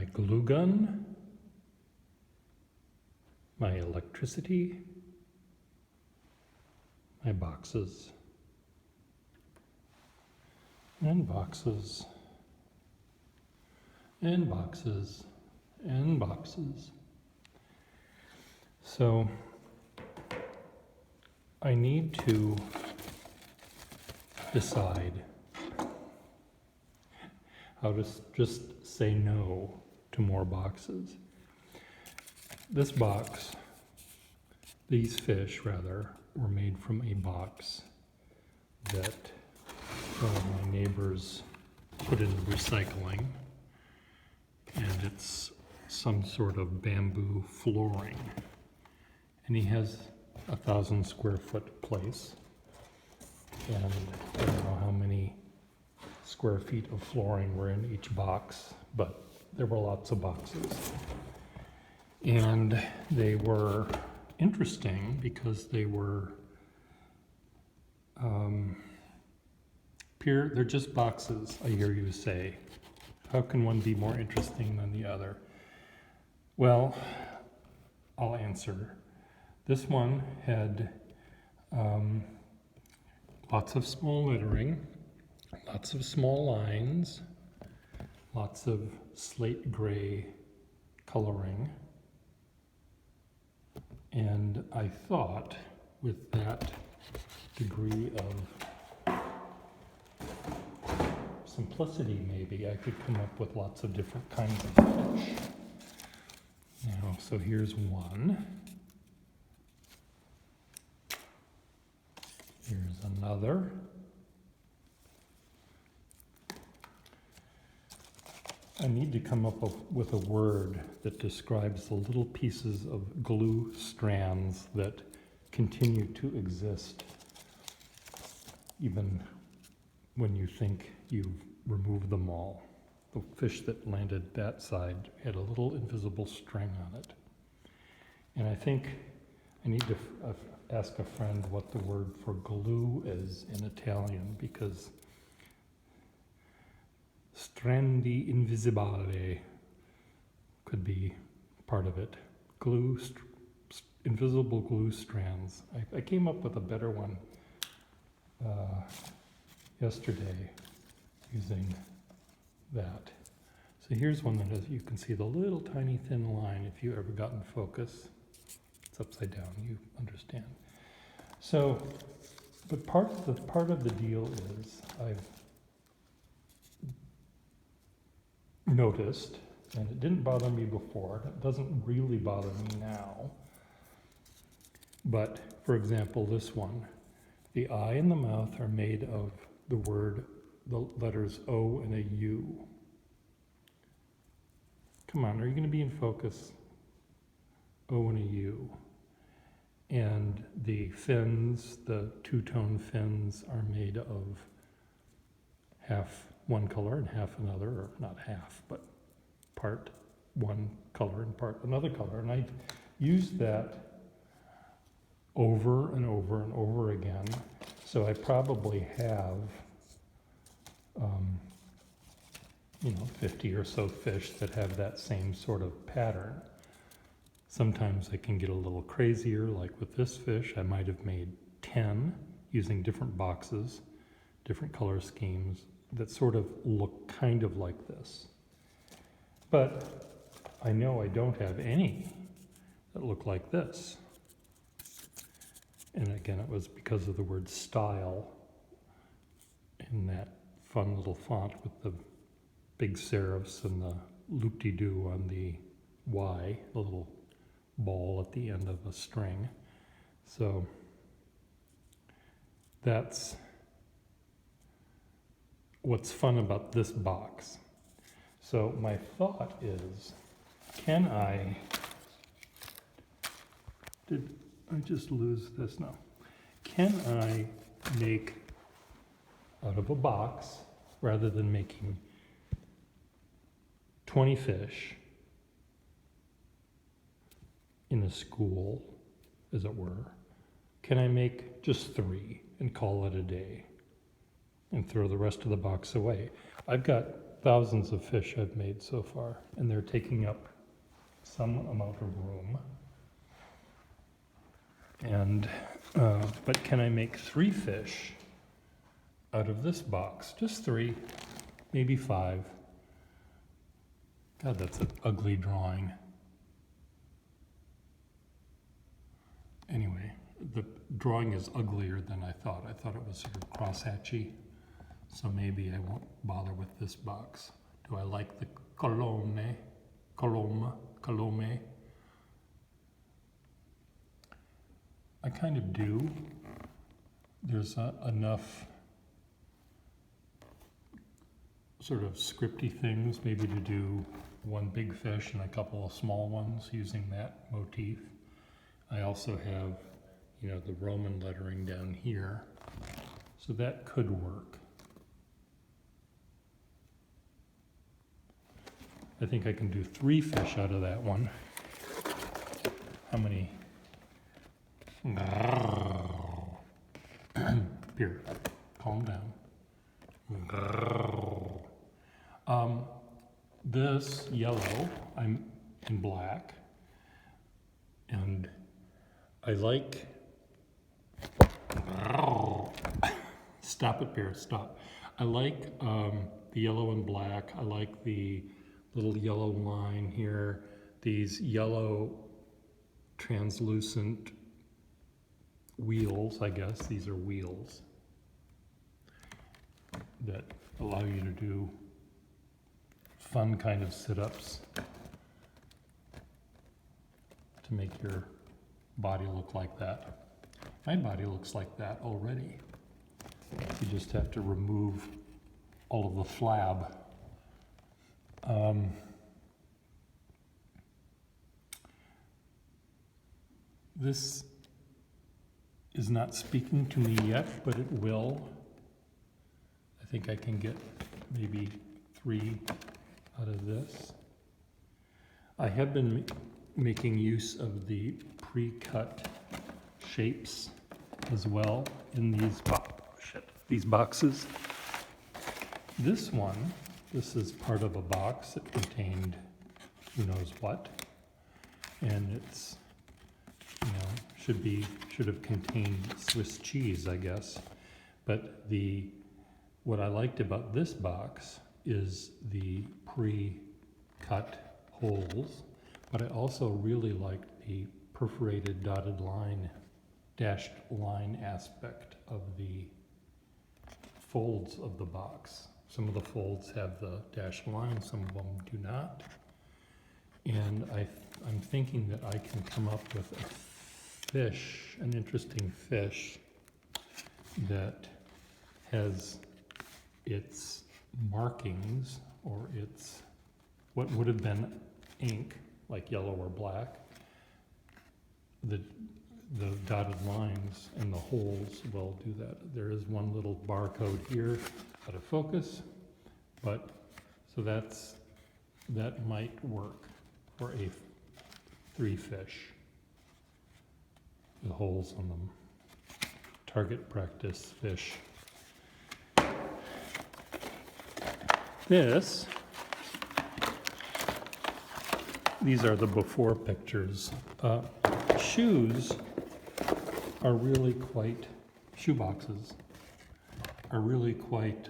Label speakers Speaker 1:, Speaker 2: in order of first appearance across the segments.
Speaker 1: my glue gun, my electricity, my boxes, and boxes, and boxes, and boxes. So I need to decide how to just say no to more boxes. This box, these fish rather, were made from a box that my neighbors put in recycling, and it's some sort of bamboo flooring. And he has 1,000 square foot place, and I don't know how many square feet of flooring were in each box, but there were lots of boxes. And they were interesting because they were they're just boxes, I hear you say. How can one be more interesting than the other? Well, I'll answer. This one had lots of small lettering, lots of small lines, lots of slate gray coloring. And I thought with that degree of simplicity, maybe I could come up with lots of different kinds of fish. Now, so here's one. Here's another. I need to come up with a word that describes the little pieces of glue strands that continue to exist even when you think you've removed them all. The fish that landed that side had a little invisible string on it. And I think I need to ask a friend what the word for glue is in Italian, because strandi invisibile could be part of it. Glue, invisible glue strands. I came up with a better one yesterday using that. So here's one that is, you can see the little tiny thin line if you ever got in focus. It's upside down, you understand. So, but part of the deal is I've noticed, and it didn't bother me before, it doesn't really bother me now, but for example, this one, the eye and the mouth are made of the letters O and a U. Come on, are you going to be in focus? O and a U. And the fins, the two-tone fins, are made of half one color and half another, or not half, but part one color and part another color. And I've used that over and over and over again. So I probably have 50 or so fish that have that same sort of pattern. Sometimes I can get a little crazier, like with this fish, I might have made 10 using different boxes, different color schemes that sort of look kind of like this. But I know I don't have any that look like this. And again, it was because of the word style in that fun little font with the big serifs and the loop-de-doo on the Y, the little ball at the end of a string. So that's what's fun about this box. So my thought is, did I just lose this? No. Can I make out of a box, rather than making 20 fish in a school, as it were, can I make just 3 and call it a day and throw the rest of the box away? I've got thousands of fish I've made so far, and they're taking up some amount of room. And, but can I make 3 fish out of this box? Just 3, maybe 5. God, that's an ugly drawing. Anyway, the drawing is uglier than I thought. I thought it was sort of crosshatchy, so maybe I won't bother with this box. Do I like the colome? I kind of do. There's enough sort of scripty things, maybe to do one big fish and a couple of small ones using that motif. I also have, you know, the Roman lettering down here, so that could work. I think I can do 3 fish out of that one. How many? Here, calm down. This yellow, I'm in black, and I like, stop it, Bear, stop. I like the yellow and black. I like the little yellow line here, these yellow translucent wheels, I guess. These are wheels that allow you to do fun kind of sit-ups to make your body look like that. My body looks like that already. You just have to remove all of the flab. This is not speaking to me yet, but it will. I think I can get maybe 3 out of this. I have been making use of the pre-cut shapes as well in these boxes. This one, this is part of a box that contained who knows what, and it's, you know, should have contained Swiss cheese, I guess. But what I liked about this box is the pre-cut holes, but I also really liked the perforated dotted line, dashed line aspect of the folds of the box. Some of the folds have the dashed line, some of them do not. And I'm thinking that I can come up with a fish, an interesting fish that has its markings, or its what would have been ink, like yellow or black. The dotted lines and the holes will do that. There is one little barcode here out of focus, but so that might work for a 3 fish with holes on them. Target practice fish. These are the before pictures. Shoes are really quite, shoe boxes are really quite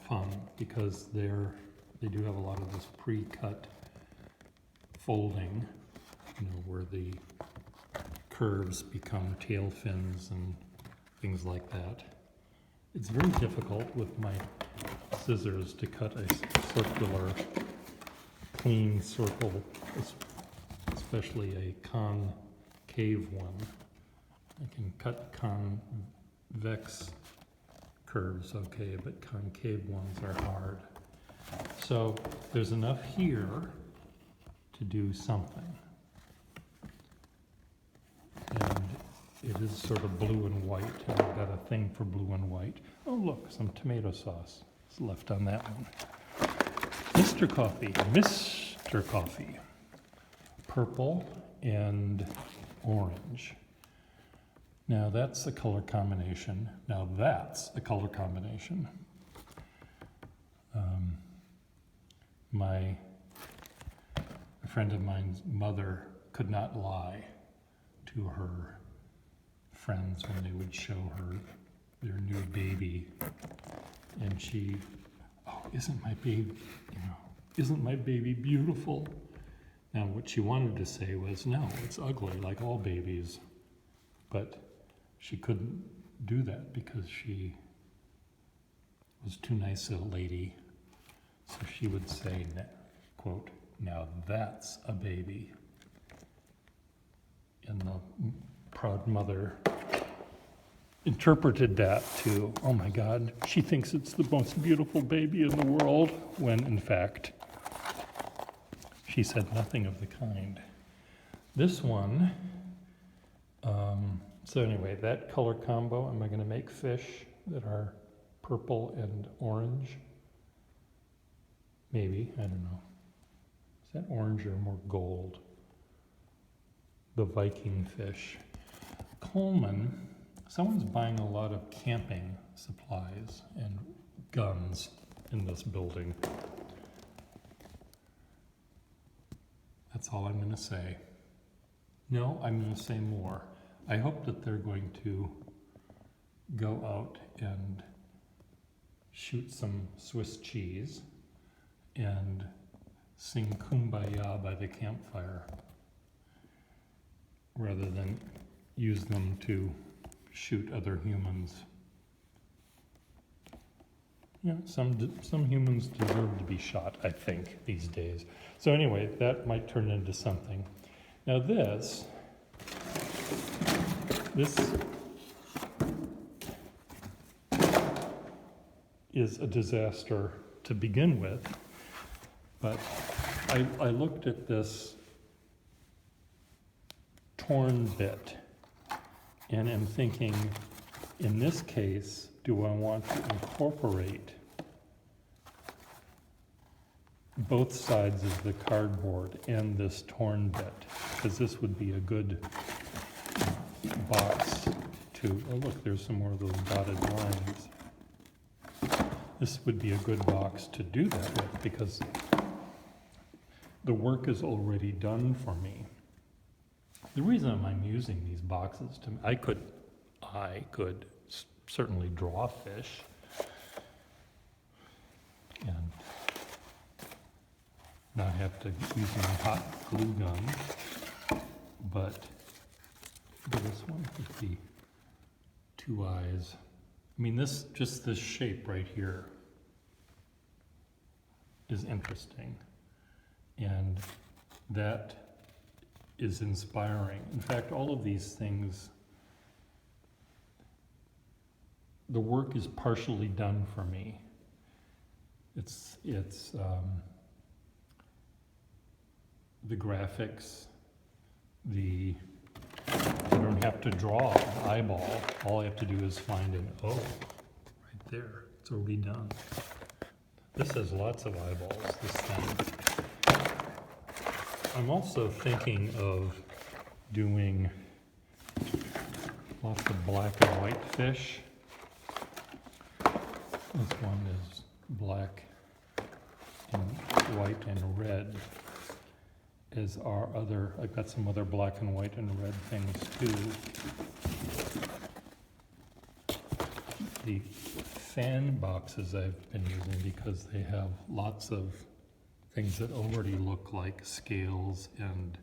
Speaker 1: fun because they do have a lot of this pre-cut folding, you know, where the curves become tail fins and things like that. It's very difficult with my scissors to cut a circular, clean circle, especially a concave one. I can cut convex curves okay, but concave ones are hard. So there's enough here to do something. And it is sort of blue and white, and I've got a thing for blue and white. Oh look, some tomato sauce is left on that one. Mr. Coffee. Purple and orange. Now that's a color combination. a friend of mine's mother could not lie to her friends when they would show her their new baby, and she, oh, isn't my baby, isn't my baby beautiful? Now what she wanted to say was, no, it's ugly like all babies, but she couldn't do that because she was too nice a lady. So she would say, quote, now that's a baby. And the proud mother interpreted that to, oh my God, she thinks it's the most beautiful baby in the world, when in fact, she said nothing of the kind. This one, so anyway, that color combo, am I going to make fish that are purple and orange? Maybe, I don't know. Is that orange or more gold? The Viking fish. Coleman, someone's buying a lot of camping supplies and guns in this building. That's all I'm going to say. No, I'm going to say more. I hope that they're going to go out and shoot some Swiss cheese and sing Kumbaya by the campfire, rather than use them to shoot other humans. Yeah, some humans deserve to be shot, I think, these days. So anyway, that might turn into something. Now this is a disaster to begin with, but I looked at this torn bit and am thinking, in this case, do I want to incorporate both sides of the cardboard and this torn bit? Because this would be a good box to, oh look, there's some more of those dotted lines. This would be a good box to do that with, because the work is already done for me. The reason I'm using these boxes, I could certainly draw fish and not have to use my hot glue gun, but this one with the two eyes. I mean, just this shape right here is interesting, and that is inspiring. In fact, all of these things, the work is partially done for me. It's the graphics, I don't have to draw an eyeball. All I have to do is find an O right there. It's already done. This has lots of eyeballs, this thing. I'm also thinking of doing lots of black and white fish. This one is black and white and red, as are other, I've got some other black and white and red things too. The fan boxes I've been using because they have lots of things that already look like scales and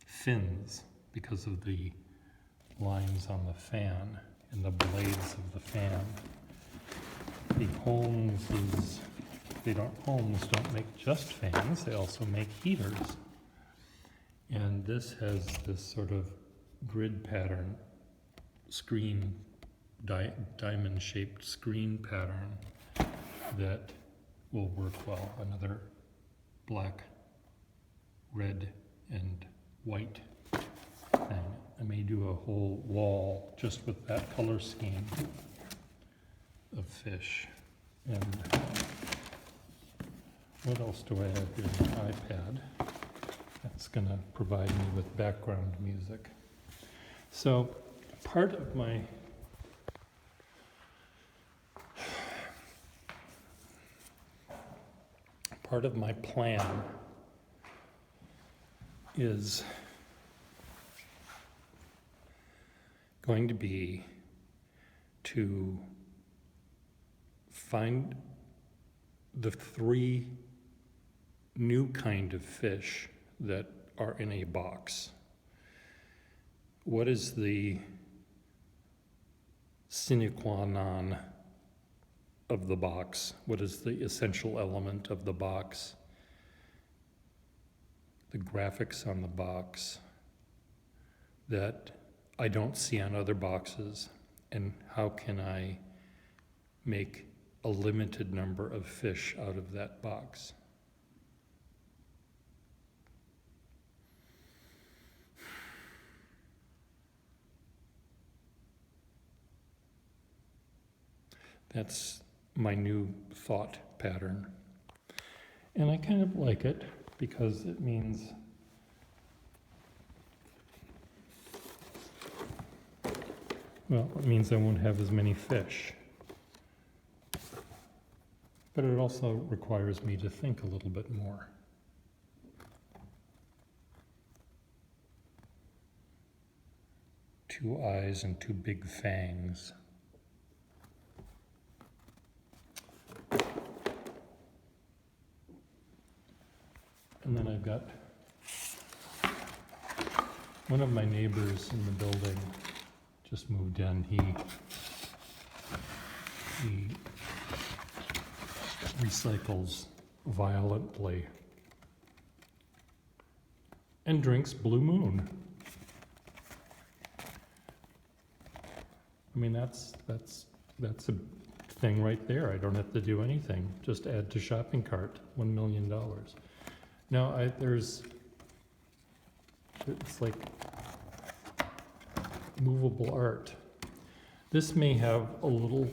Speaker 1: fins because of the lines on the fan and the blades of the fan. The Holmes don't make just fans, they also make heaters. And this has this sort of grid pattern, screen, diamond-shaped screen pattern that will work well. Another black, red, and white thing. I may do a whole wall just with that color scheme of fish. And what else do I have here on my iPad? That's going to provide me with background music. So part of my part of my plan is going to be to find the 3 new kind of fish that are in a box. What is the sine qua non of the box? What is the essential element of the box? The graphics on the box that I don't see on other boxes, and how can I make a limited number of fish out of that box? That's my new thought pattern. And I kind of like it because it means I won't have as many fish. But it also requires me to think a little bit more. Two eyes and 2 big fangs. And then I've got one of my neighbors in the building just moved in. He recycles violently and drinks Blue Moon. I mean, that's a thing right there. I don't have to do anything. Just add to shopping cart, $1 million. Now, it's like movable art. This may have a little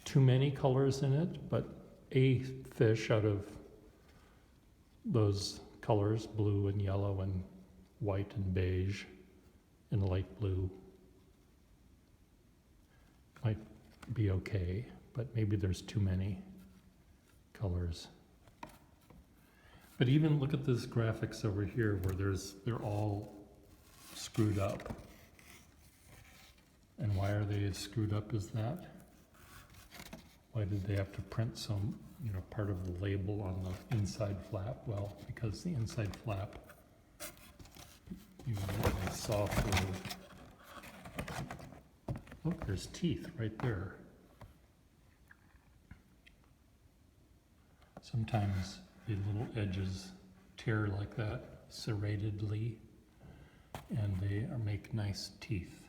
Speaker 1: too many colors in it, but a fish out of those colors, blue and yellow and white and beige and light blue, might be okay, but maybe there's too many colors. But even look at this graphics over here where they're all screwed up. And why are they as screwed up as that? Why did they have to print some, part of the label on the inside flap? Well, because the inside flap, they saw through. Oh, there's teeth right there. Sometimes the little edges tear like that, serratedly, and they make nice teeth.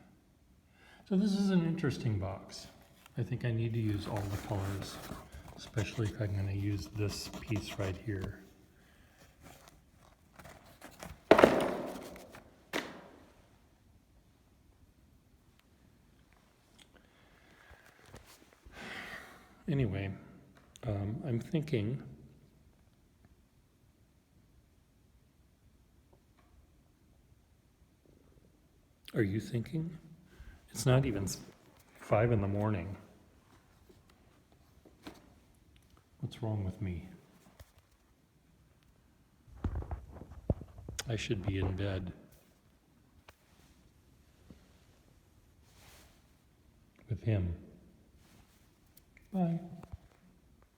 Speaker 1: So this is an interesting box. I think I need to use all the colors, especially if I'm going to use this piece right here. Anyway, I'm thinking are you thinking? It's not even 5 in the morning. What's wrong with me? I should be in bed with him. Bye.